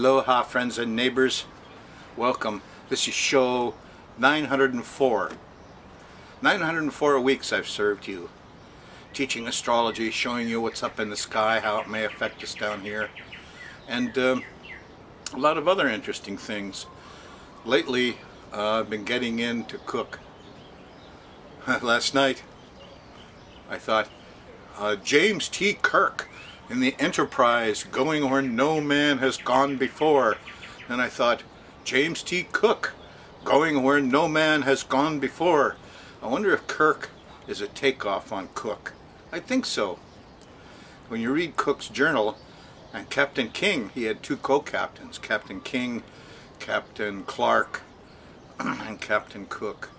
Aloha, friends and neighbors. Welcome. This is show 904. 904 weeks I've served you, teaching astrology, showing you what's up in the sky, how it may affect us down here, and a lot of other interesting things. Lately, I've been getting in to cook. Last night, I thought, James T. Kirk in the Enterprise, going where no man has gone before. And I thought, James T. Cook, going where no man has gone before. I wonder if Kirk is a takeoff on Cook. I think so. When you read Cook's journal, and Captain King, he had two co-captains, Captain King, Captain Clark, and Captain Cook.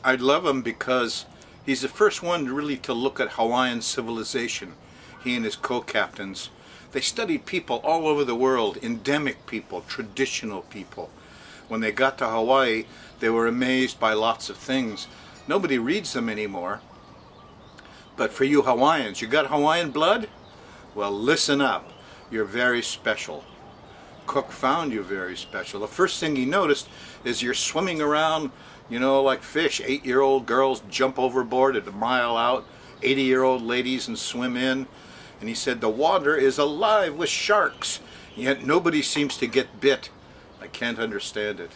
I love him because he's the first one really to look at Hawaiian civilization. He and his co-captains, they studied people all over the world, endemic people, traditional people. When they got to Hawaii, they were amazed by lots of things. Nobody reads them anymore. But for you Hawaiians, you got Hawaiian blood? Well, listen up. You're very special. Cook found you very special. The first thing he noticed is you're swimming around, you know, like fish. 8-year-old girls jump overboard at a mile out. 80-year-old ladies and swim in. And he said the water is alive with sharks, yet nobody seems to get bit. I can't understand it.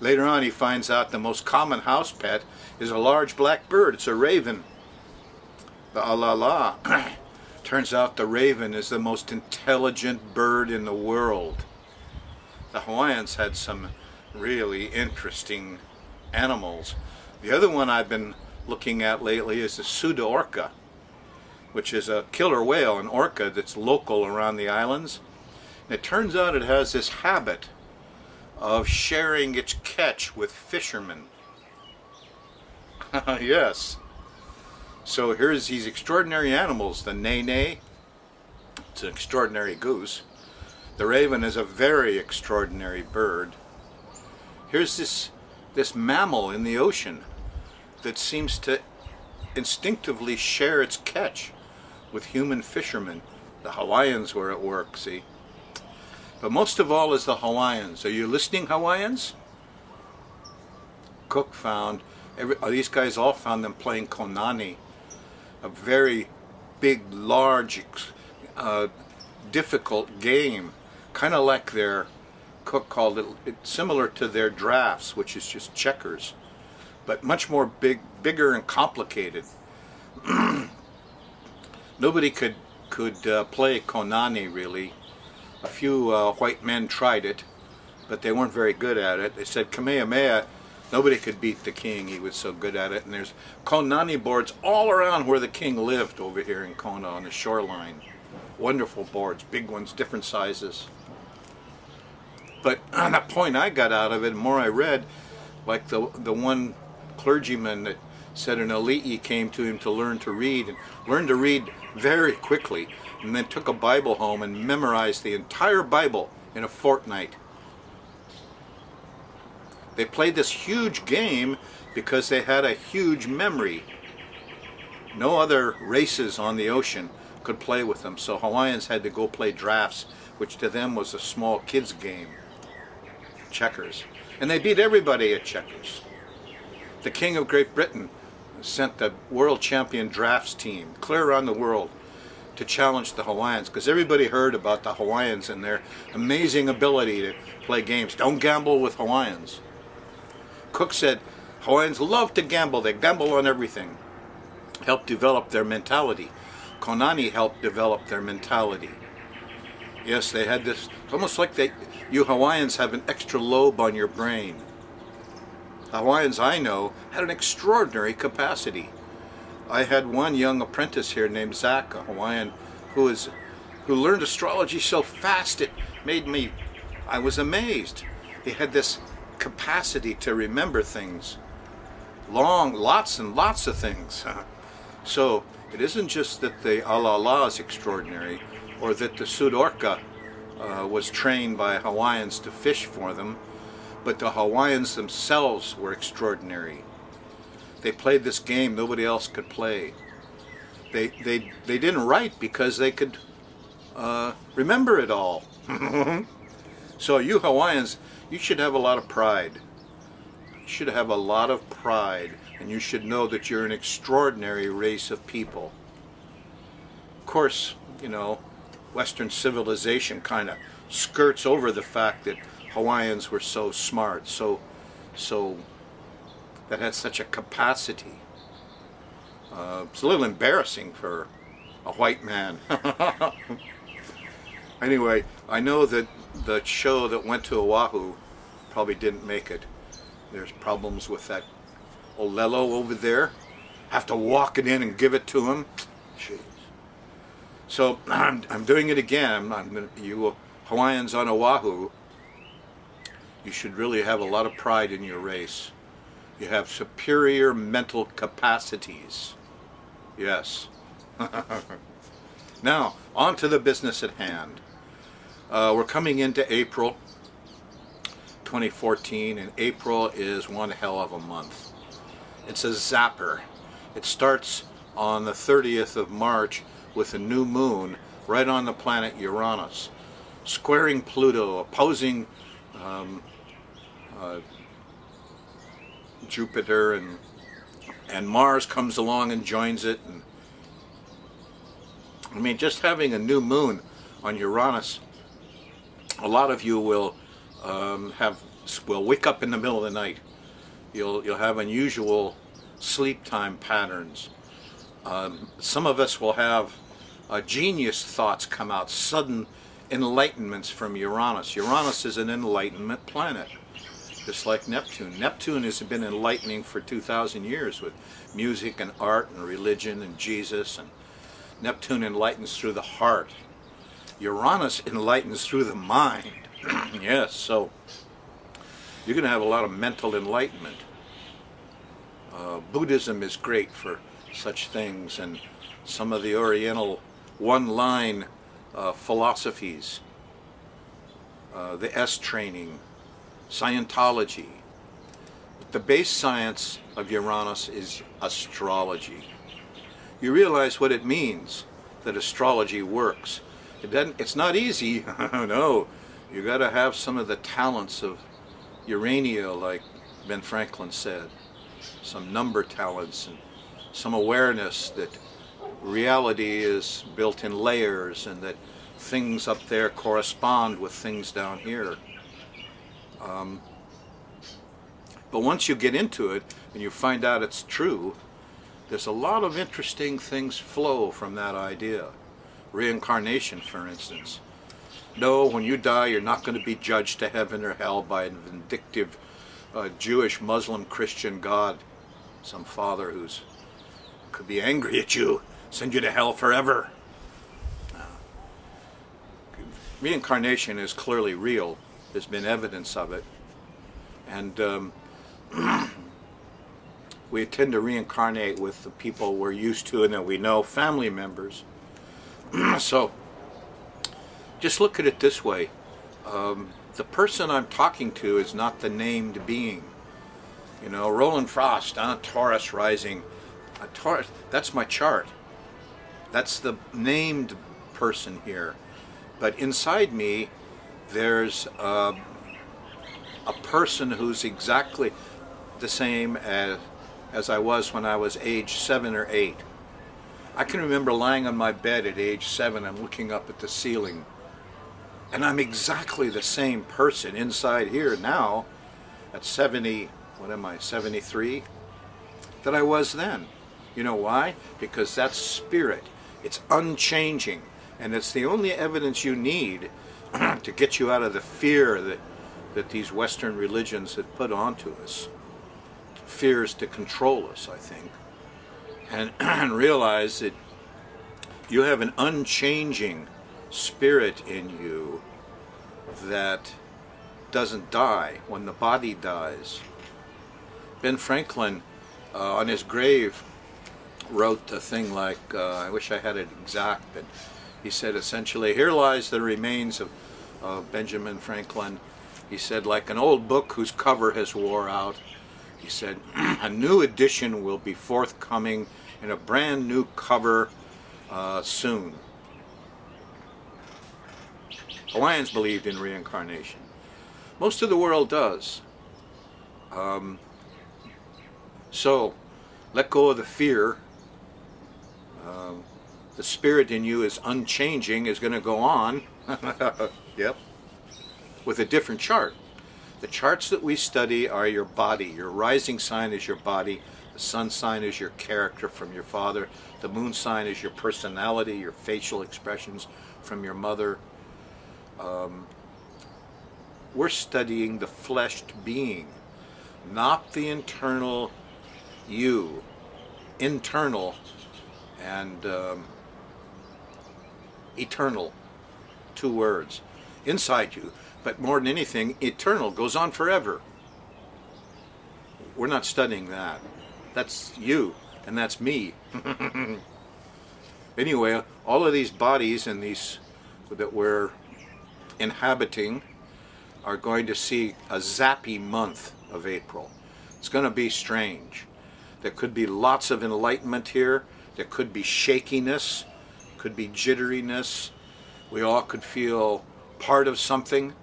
Later on he finds out the most common house pet is a large black bird. It's a raven. The alala. Turns out the raven is the most intelligent bird in the world. The Hawaiians had some really interesting animals. The other one I've been looking at lately is the Suda orca, which is a killer whale, an orca that's local around the islands. And it turns out it has this habit of sharing its catch with fishermen. Yes. So here's these extraordinary animals. The nene, it's an extraordinary goose. The raven is a very extraordinary bird. Here's this mammal in the ocean that seems to instinctively share its catch with human fishermen. The Hawaiians were at work, see? But most of all is the Hawaiians. Are you listening, Hawaiians? Cook found, these guys all found them playing konani, a very big, large, difficult game, kind of like their, Cook called it similar to their drafts, which is just checkers, but much more bigger and complicated. Nobody could play konani really. A few white men tried it, but they weren't very good at it. They said Kamehameha, nobody could beat the king, he was so good at it. And there's konani boards all around where the king lived over here in Kona on the shoreline. Wonderful boards, big ones, different sizes. But on the point I got out of it, the more I read, like the one clergyman that said an ali'i came to him to learn to read, and learned to read very quickly, and then took a Bible home and memorized the entire Bible in a fortnight. They played this huge game because they had a huge memory. No other races on the ocean could play with them, so Hawaiians had to go play drafts, which to them was a small kids game. Checkers. And they beat everybody at checkers. The King of Great Britain sent the world champion drafts team clear around the world to challenge the Hawaiians, because everybody heard about the Hawaiians and their amazing ability to play games. Don't gamble with Hawaiians. Cook said Hawaiians love to gamble. They gamble on everything. Helped develop their mentality. Konani helped develop their mentality. Yes, they had this, it's almost like you Hawaiians have an extra lobe on your brain. The Hawaiians I know had an extraordinary capacity. I had one young apprentice here named Zach, a Hawaiian, who learned astrology so fast it made me, I was amazed. He had this capacity to remember things. Lots and lots of things. So it isn't just that the alala is extraordinary, or that the Suda orca was trained by Hawaiians to fish for them, but the Hawaiians themselves were extraordinary. They played this game nobody else could play. They didn't write because they could remember it all. So you Hawaiians, you should have a lot of pride. You should have a lot of pride, and you should know that you're an extraordinary race of people. Of course, you know, Western civilization kind of skirts over the fact that Hawaiians were so smart, so that had such a capacity. It's a little embarrassing for a white man. Anyway, I know that the show that went to Oahu probably didn't make it. There's problems with that Olelo over there. Have to walk it in and give it to him. Jeez. So I'm doing it again. You Hawaiians on Oahu, you should really have a lot of pride in your race. You have superior mental capacities. Yes. Now, on to the business at hand. We're coming into April 2014, and April is one hell of a month. It's a zapper. It starts on the 30th of March with a new moon right on the planet Uranus, squaring Pluto, opposing Jupiter, and Mars comes along and joins it. And I mean, just having a new moon on Uranus, a lot of you will wake up in the middle of the night. You'll have unusual sleep time patterns. Some of us will have genius thoughts come out, sudden enlightenments from Uranus. Uranus is an enlightenment planet, just like Neptune. Neptune has been enlightening for 2,000 years with music and art and religion and Jesus. And Neptune enlightens through the heart. Uranus enlightens through the mind. Yes, so you're going to have a lot of mental enlightenment. Buddhism is great for such things, and some of the Oriental one-line philosophies, the S training, Scientology. The base science of Uranus is astrology. You realize what it means that astrology works. It's not easy. No, you got to have some of the talents of Urania, like Ben Franklin said, some number talents and some awareness that reality is built in layers and that things up there correspond with things down here. But once you get into it and you find out it's true, there's a lot of interesting things flow from that idea. Reincarnation, for instance. No, when you die, you're not going to be judged to heaven or hell by a vindictive Jewish, Muslim, Christian God, some father who's could be angry at you, send you to hell forever. Reincarnation is clearly real. There's been evidence of it. And we tend to reincarnate with the people we're used to and that we know, family members. So just look at it this way. The person I'm talking to is not the named being. You know, Rollin Frost, Taurus rising. Taurus, that's my chart. That's the named person here. But inside me, there's a person who's exactly the same as I was when I was age 7 or 8. I can remember lying on my bed at age 7 and looking up at the ceiling. And I'm exactly the same person inside here now at 73, that I was then. You know why? Because that's spirit. It's unchanging. And it's the only evidence you need to get you out of the fear that these Western religions have put onto us. Fears to control us, I think. And realize that you have an unchanging spirit in you that doesn't die when the body dies. Ben Franklin, on his grave, wrote a thing like, I wish I had it exact, but he said essentially, here lies the remains of Benjamin Franklin. He said, like an old book whose cover has wore out. He said, a new edition will be forthcoming in a brand new cover soon. Hawaiians believed in reincarnation. Most of the world does. So, let go of the fear. The spirit in you is unchanging, is going to go on. Yep. With a different chart. The charts that we study are your body. Your rising sign is your body. The sun sign is your character from your father. The moon sign is your personality, your facial expressions from your mother. We're studying the fleshed being, not the internal you. Internal and eternal, two words, inside you. But more than anything, eternal, goes on forever. We're not studying that. That's you, and that's me. Anyway, all of these bodies and these that we're inhabiting are going to see a zappy month of April. It's going to be strange. There could be lots of enlightenment here. There could be shakiness, could be jitteriness. We all could feel part of something.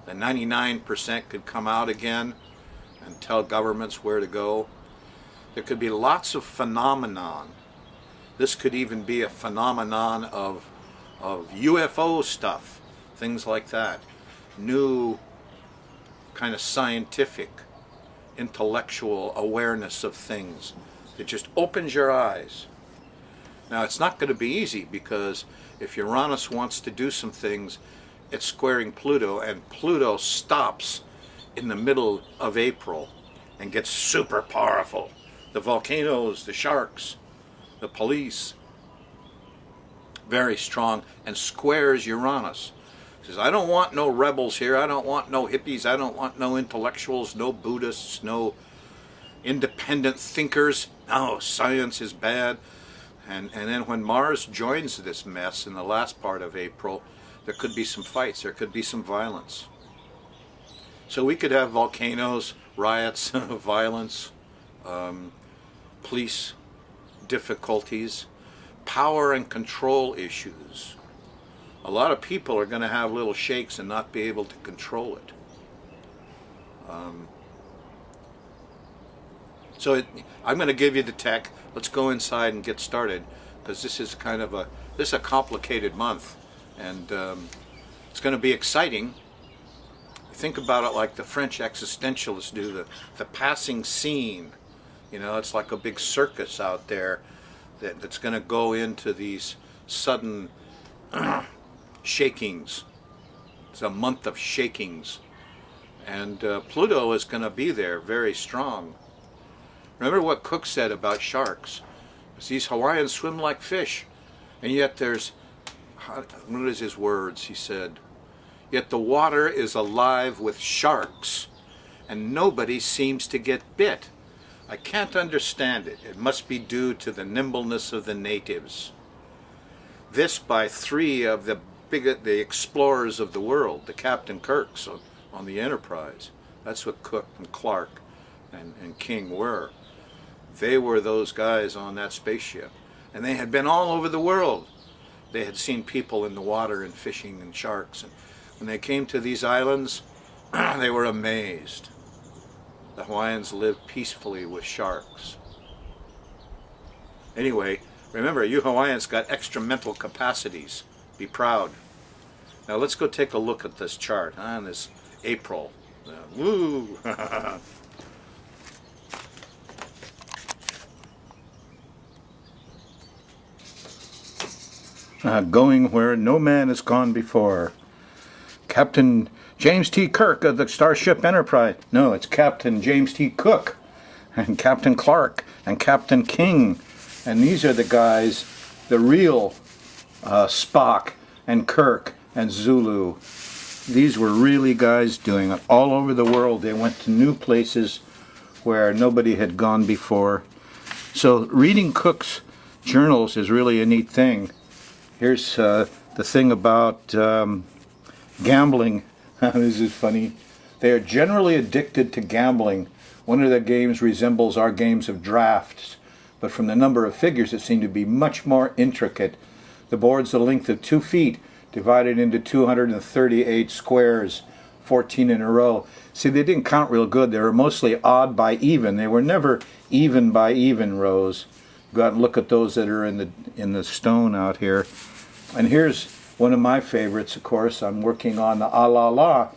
The 99% could come out again and tell governments where to go. There could be lots of phenomenon. This could even be a phenomenon of UFO stuff, things like that. New kind of scientific, intellectual awareness of things that just opens your eyes. Now, it's not going to be easy, because if Uranus wants to do some things, it's squaring Pluto, and Pluto stops in the middle of April and gets super powerful. The volcanoes, the sharks, the police, very strong, and squares Uranus. Says, I don't want no rebels here. I don't want no hippies. I don't want no intellectuals, no Buddhists, no independent thinkers. No, science is bad. And then when Mars joins this mess in the last part of April, there could be some fights. There could be some violence. So we could have volcanoes, riots, violence, police difficulties, power and control issues. A lot of people are going to have little shakes and not be able to control it. I'm going to give you the tech. Let's go inside and get started, because this is kind of a complicated month, and it's going to be exciting. Think about it like the French existentialists do, the passing scene. You know, it's like a big circus out there that's going to go into these sudden shakings. It's a month of shakings. And Pluto is going to be there very strong. Remember what Cook said about sharks. These Hawaiians swim like fish. And yet there's, what is his words? He said, yet the water is alive with sharks, and nobody seems to get bit. I can't understand it. It must be due to the nimbleness of the natives. This by three of the explorers of the world, the Captain Kirks on the Enterprise. That's what Cook and Clark and King were. They were those guys on that spaceship. And they had been all over the world. They had seen people in the water and fishing and sharks. And when they came to these islands, they were amazed. The Hawaiians lived peacefully with sharks. Anyway, remember, you Hawaiians got extra mental capacities. Be proud. Now let's go take a look at this chart on this April. Woo! Going where no man has gone before. Captain James T. Kirk of the Starship Enterprise. No, it's Captain James T. Cook and Captain Clark and Captain King. And these are the guys, the real Spock and Kirk and Zulu. These were really guys doing it all over the world. They went to new places where nobody had gone before. So reading Cook's journals is really a neat thing. Here's the thing about gambling. This is funny. They are generally addicted to gambling. One of their games resembles our games of drafts, but from the number of figures it seemed to be much more intricate. The board's the length of 2 feet, divided into 238 squares, 14 in a row. See, they didn't count real good. They were mostly odd by even. They were never even by even rows. Go out and look at those that are in the stone out here. And here's one of my favorites, of course. I'm working on the Alala.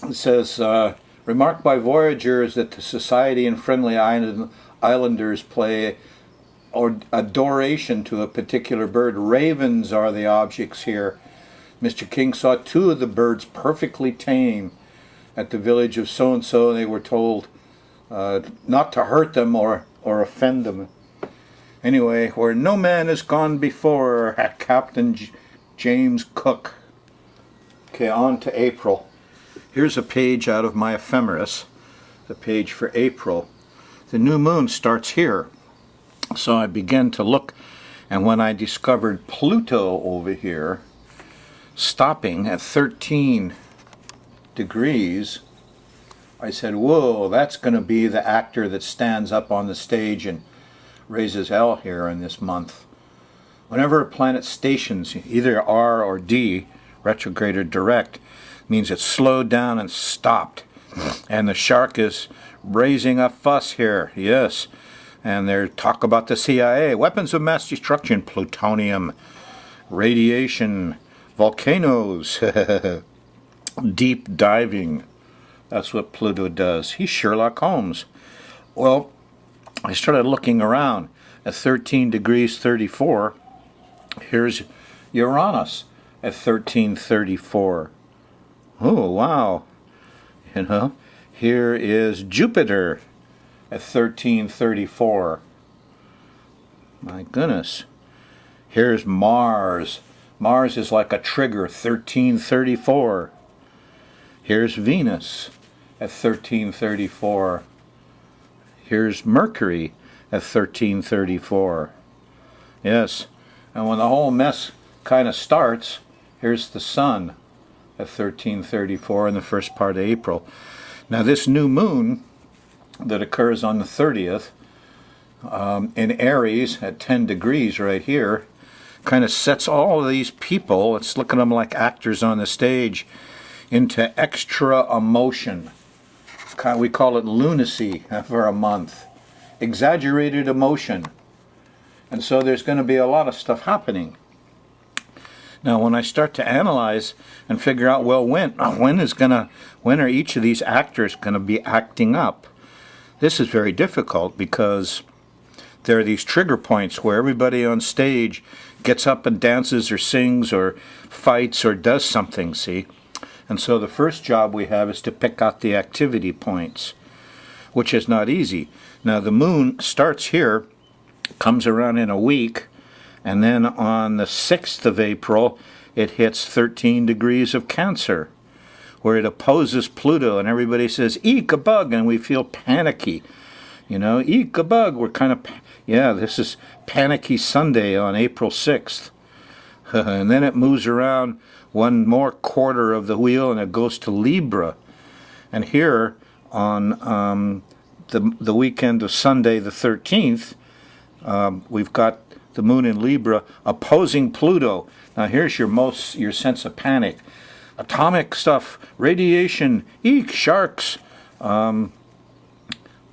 It says, remarked by voyagers that the society and friendly islanders play or adoration to a particular bird. Ravens are the objects here. Mr. King saw 2 of the birds perfectly tame at the village of so-and-so. They were told not to hurt them or offend them. Anyway, where no man has gone before, Captain James Cook. Okay, on to April. Here's a page out of my ephemeris, the page for April. The new moon starts here. So I began to look, and when I discovered Pluto over here, stopping at 13 degrees, I said, whoa, that's going to be the actor that stands up on the stage and raises hell here in this month. Whenever a planet stations, either R or D, retrograde or direct, means it's slowed down and stopped. And the shark is raising a fuss here, yes. And they're talk about the CIA, weapons of mass destruction, plutonium, radiation, volcanoes, deep diving. That's what Pluto does. He's Sherlock Holmes. Well, I started looking around at 13 degrees 34. Here's Uranus at 1334. Oh, wow. You know, here is Jupiter at 1334. My goodness. Here's Mars. Mars is like a trigger, 1334. Here's Venus at 1334. Here's Mercury at 1334. Yes, and when the whole mess kind of starts, here's the Sun at 1334 in the first part of April. Now this new moon that occurs on the 30th in Aries at 10 degrees right here kind of sets all of these people, let's look at them like actors on the stage, into extra emotion. We call it lunacy for a month. Exaggerated emotion. And so there's going to be a lot of stuff happening. Now when I start to analyze and figure out, well, when are each of these actors going to be acting up? This is very difficult because there are these trigger points where everybody on stage gets up and dances or sings or fights or does something, see? And so the first job we have is to pick out the activity points, which is not easy. Now the moon starts here, comes around in a week, and then on the 6th of April, it hits 13 degrees of Cancer, where it opposes Pluto, and everybody says, eek, a bug, and we feel panicky. You know, eek, a bug, we're kind of, yeah, this is Panicky Sunday on April 6th. And then it moves around one more quarter of the wheel, and it goes to Libra. And here, on the weekend of Sunday the 13th, we've got the moon in Libra opposing Pluto. Now here's your sense of panic. Atomic stuff, radiation, eek, sharks.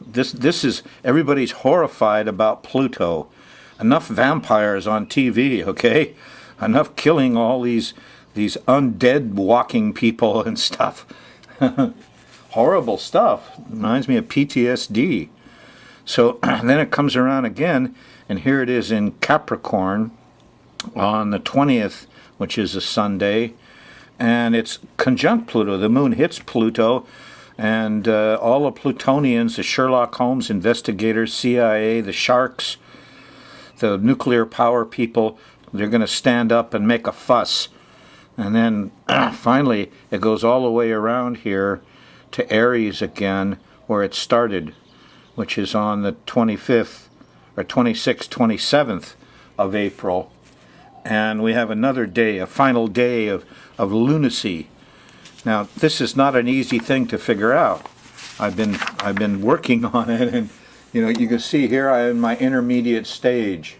This is, everybody's horrified about Pluto. Enough vampires on TV, okay? Enough killing all these undead walking people and stuff. Horrible stuff. Reminds me of PTSD. So then it comes around again, and here it is in Capricorn on the 20th, which is a Sunday, and it's conjunct Pluto. The moon hits Pluto, and all the Plutonians, the Sherlock Holmes investigators, CIA, the sharks, the nuclear power people, they're going to stand up and make a fuss. And then finally it goes all the way around here to Aries again, where it started, which is on the 25th or 26th, 27th of April. And we have another day, a final day of lunacy. Now, this is not an easy thing to figure out. I've been working on it, and you know, you can see here I am in my intermediate stage.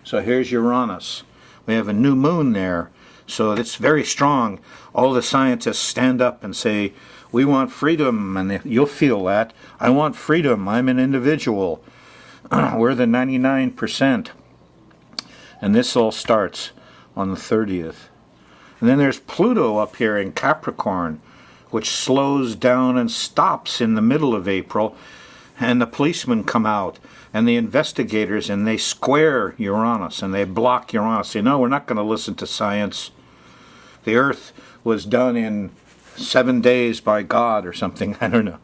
So here's Uranus. We have a new moon there. So it's very strong. All the scientists stand up and say, we want freedom, and you'll feel that. I want freedom. I'm an individual. We're the 99%. And this all starts on the 30th. And then there's Pluto up here in Capricorn, which slows down and stops in the middle of April. And the policemen come out, and the investigators, and they square Uranus, and they block Uranus. Say, no, we're not going to listen to science. The Earth was done in 7 days by God or something. I don't know.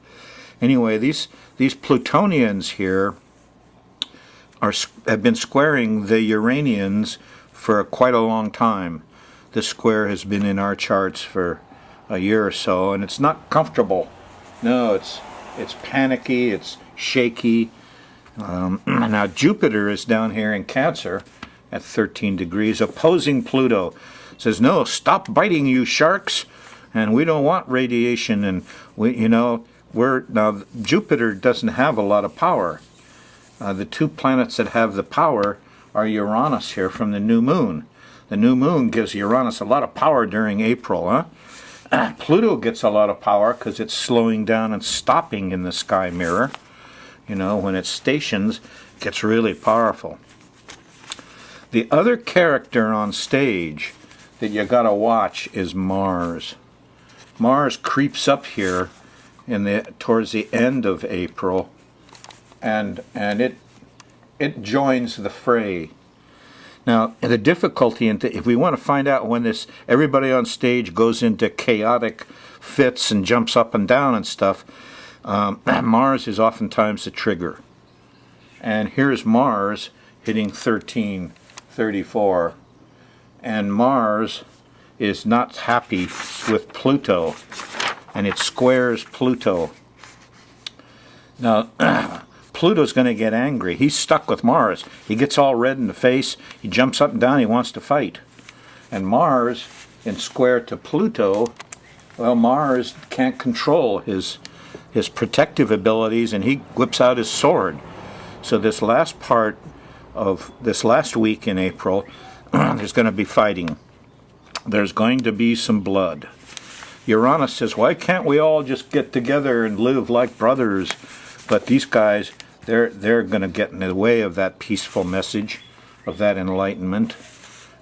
Anyway, these Plutonians here have been squaring the Uranians for quite a long time. This square has been in our charts for a year or so, and it's not comfortable. No, it's panicky, it's shaky. Now Jupiter is down here in Cancer at 13 degrees, opposing Pluto. Says, no, stop biting, you sharks, and we don't want radiation. And now Jupiter doesn't have a lot of power. The two planets that have the power are Uranus here from the new moon. The new moon gives Uranus a lot of power during April, huh? Pluto gets a lot of power because it's slowing down and stopping in the sky mirror. When it stations, it gets really powerful. The other character on stage that you gotta watch is Mars. Mars creeps up here towards the end of April, and it joins the fray. Now, the difficulty, if we want to find out when everybody on stage goes into chaotic fits and jumps up and down and stuff, Mars is oftentimes the trigger. And here's Mars hitting 1334, and Mars is not happy with Pluto, and it squares Pluto. Now, Pluto's going to get angry. He's stuck with Mars. He gets all red in the face. He jumps up and down. He wants to fight. And Mars, in square to Pluto, well, Mars can't control his protective abilities, and he whips out his sword. So this last part of this last week in April, there's going to be fighting. There's going to be some blood. Uranus says, why can't we all just get together and live like brothers? But these guys, they're going to get in the way of that peaceful message, of that enlightenment.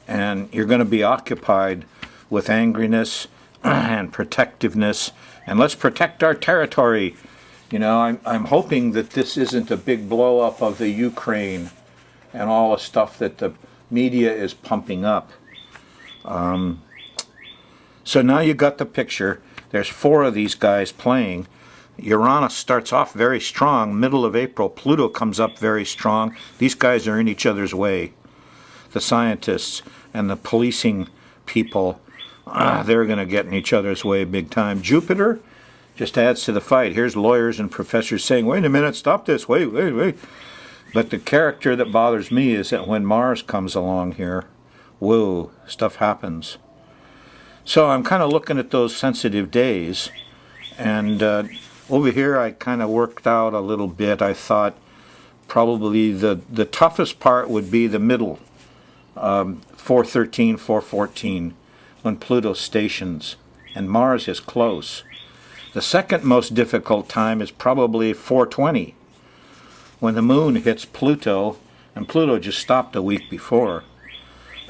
And you're going to be occupied with angriness and protectiveness. And let's protect our territory. I'm hoping that this isn't a big blow up of the Ukraine and all the stuff that the media is pumping up. So now you got the picture. There's 4 of these guys playing. Uranus starts off very strong. Middle of April, Pluto comes up very strong. These guys are in each other's way. The scientists and the policing people, they're going to get in each other's way big time. Jupiter just adds to the fight. Here's lawyers and professors saying, wait a minute, stop this, wait. But the character that bothers me is that when Mars comes along here, whoa, stuff happens. So I'm kind of looking at those sensitive days, and over here I kind of worked out a little bit. I thought probably the toughest part would be the middle, 413, 414, when Pluto stations, and Mars is close. The second most difficult time is probably 420, when the moon hits Pluto, and Pluto just stopped a week before.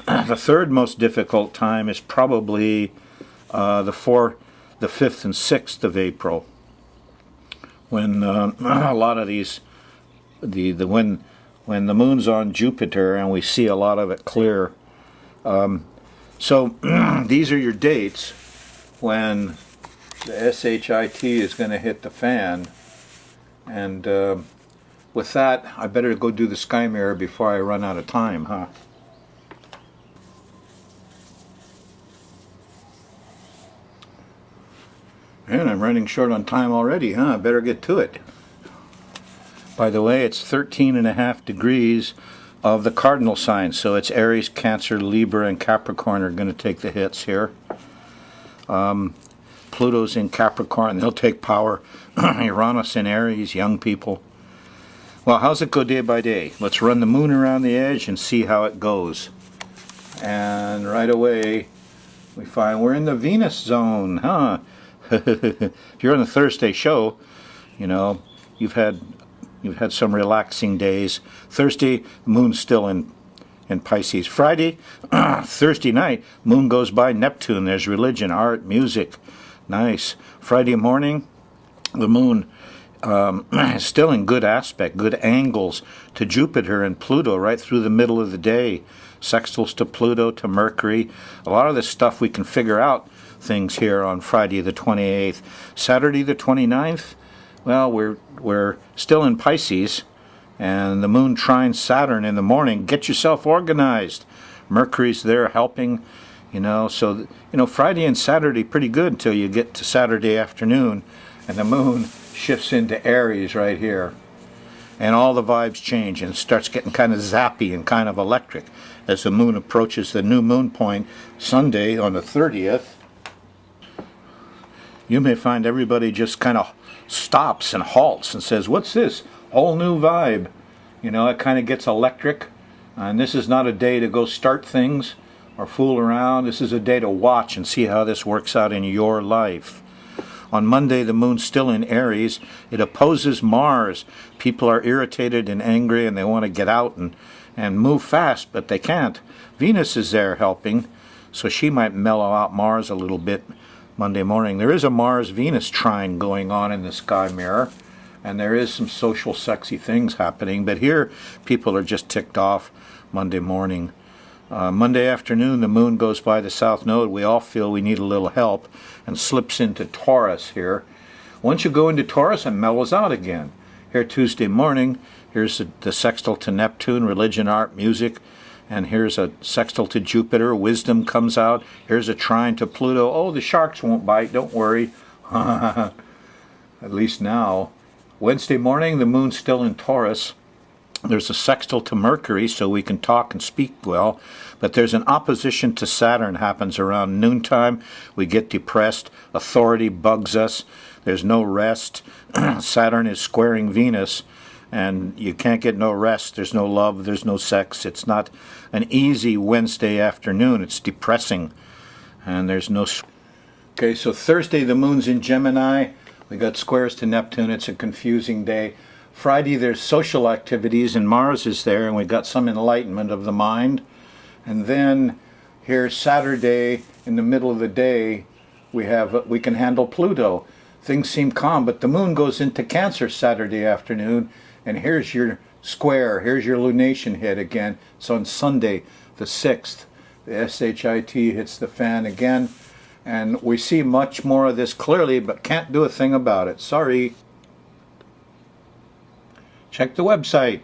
The third most difficult time is probably the 5th and 6th of April, when a lot of these, when the moon's on Jupiter and we see a lot of it clear. So these are your dates when the SHIT is going to hit the fan, and with that, I better go do the sky mirror before I run out of time, huh? And I'm running short on time already, huh? I better get to it. By the way, it's 13.5 degrees of the cardinal signs, so it's Aries, Cancer, Libra, and Capricorn are going to take the hits here. Pluto's in Capricorn, they'll take power. Uranus in Aries, young people. Well, how's it go day by day? Let's run the moon around the edge and see how it goes. And right away, we find we're in the Venus zone, huh? If you're on the Thursday show, you know, you've had some relaxing days. Thursday, the moon's still in Pisces. Friday, Thursday night, moon goes by Neptune. There's religion, art, music. Nice. Friday morning, the moon is still in good aspect, good angles to Jupiter and Pluto right through the middle of the day. Sextiles to Pluto, to Mercury. A lot of this stuff we can figure out things here on Friday the 28th. Saturday the 29th, well, we're still in Pisces, and the moon trines Saturn in the morning. Get yourself organized. Mercury's there helping, you know, so, you know, Friday and Saturday pretty good until you get to Saturday afternoon, and the moon shifts into Aries right here. And all the vibes change, and it starts getting kind of zappy and kind of electric as the moon approaches the new moon point Sunday on the 30th. You may find everybody just kind of stops and halts and says, what's this? Whole new vibe. You know, it kind of gets electric. And this is not a day to go start things or fool around. This is a day to watch and see how this works out in your life. On Monday, the moon's still in Aries. It opposes Mars. People are irritated and angry, and they want to get out and move fast, but they can't. Venus is there helping, so she might mellow out Mars a little bit Monday morning. There is a Mars-Venus trine going on in the sky mirror, and there is some social, sexy things happening, but here people are just ticked off Monday morning. Monday afternoon, the moon goes by the south node. We all feel we need a little help and slips into Taurus here. Once you go into Taurus, it mellows out again. Here Tuesday morning, here's the sextile to Neptune, religion, art, music. And here's a sextile to Jupiter, wisdom comes out. Here's a trine to Pluto. Oh, the sharks won't bite, don't worry. At least now. Wednesday morning, the moon's still in Taurus. There's a sextile to Mercury, so we can talk and speak well. But there's an opposition to Saturn happens around noontime. We get depressed. Authority bugs us. There's no rest. Saturn is squaring Venus, and you can't get no rest. There's no love. There's no sex. It's not an easy Wednesday afternoon. It's depressing, and there's no... Okay, so Thursday, the moon's in Gemini. We got squares to Neptune. It's a confusing day. Friday, there's social activities, and Mars is there, and we got some enlightenment of the mind. And then here's Saturday, in the middle of the day, we can handle Pluto. Things seem calm, but the moon goes into Cancer Saturday afternoon, and here's your square, here's your lunation hit again. So on Sunday, the 6th, the SHIT hits the fan again, and we see much more of this clearly, but can't do a thing about it. Sorry. Check the website.